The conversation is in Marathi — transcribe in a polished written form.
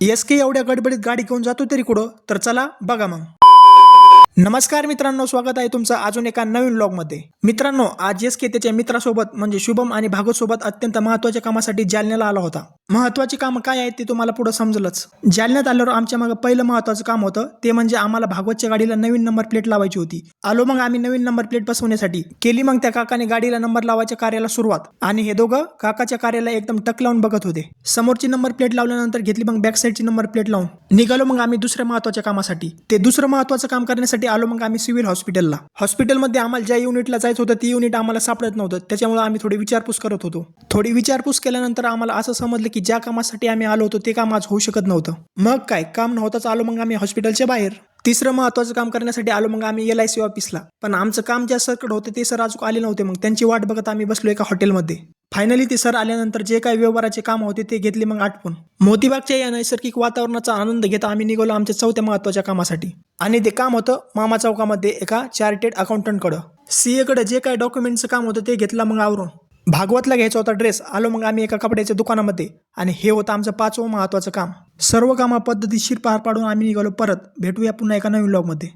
एस के एवढ्या गडबडीत गाडी घेऊन जातो तरी कुठं? तर चला बघा मग. नमस्कार मित्रांनो, स्वागत आहे तुमचं अजून एका नवीन व्लॉगमध्ये. मित्रांनो, आज एस के त्याच्या मित्रासोबत म्हणजे शुभम आणि भागवत सोबत अत्यंत महत्त्वाच्या कामासाठी जालन्याला आला होता. महत्त्वाची कामं काय आहेत ते तुम्हाला पुढे समजलंच. जालन्यात आल्यावर आमच्या मागे पहिलं महत्त्वाचं काम होतं ते म्हणजे आम्हाला भागवतच्या गाडीला नवीन नंबर प्लेट लावायची होती. आलो मग आम्ही नवीन नंबर प्लेट बसवण्यासाठी. केली मग त्या काकाने गाडीला नंबर लावायच्या कार्याला सुरुवात. आणि हे दोघं काकाच्या कार्याला एकदम टक लावून बघत होते. समोरची नंबर प्लेट लावल्यानंतर घेतली मग बॅक साईडची नंबर प्लेट लावून निघालो मग आम्ही दुसऱ्या महत्त्वाच्या कामासाठी. ते दुसरं महत्त्वाचं काम करण्यासाठी आलो मग आम्ही सिव्हिल हॉस्पिटलला. हॉस्पिटलमध्ये आम्हाला ज्या युनिटला जायचं होतं ती युनिट आम्हाला सापडत नव्हतं, त्याच्यामुळे आम्ही थोडी विचारपूस करत होतो. थोडी विचारपूस केल्यानंतर आम्हाला असं समजलं की ज्या कामासाठी आम्ही आलो होतो ते काम आज होऊ शकत नव्हतं. मग काय, काम नव्हताच. आलो मग आम्ही हॉस्पिटलच्या बाहेर. तिसरं महत्त्वाचं काम करण्यासाठी आलो मग आम्ही LIC ऑफिसला. पण आमचं काम ज्या सरकडे होतं ते सर अजून आले नव्हते. मग त्यांची वाट बघत आम्ही बसलो एका हॉटेलमध्ये. फायनली ते सर आल्यानंतर जे काही व्यवहाराचे काम होते ते घेतले मग आटपून. मोतीबागच्या या नैसर्गिक वातावरणाचा आनंद घेता आम्ही निघालो आमच्या चौथ्या महत्त्वाच्या कामासाठी. आणि ते काम होतं मामा चौकामध्ये एका चार्टेड अकाउंटंटकडं. CA कडे जे काही डॉक्युमेंटचं काम होतं ते घेतलं मग आवरून. भागवतला घ्यायचा होता ड्रेस. आलो मग आम्ही एका कपड्याच्या दुकानामध्ये. आणि हे होतं आमचं 5वं महत्त्वाचं काम. सर्व कामं पद्धतीशीर पार पाडून आम्ही निघालो परत. भेटूया पुन्हा एका नवीन व्लॉगमध्ये.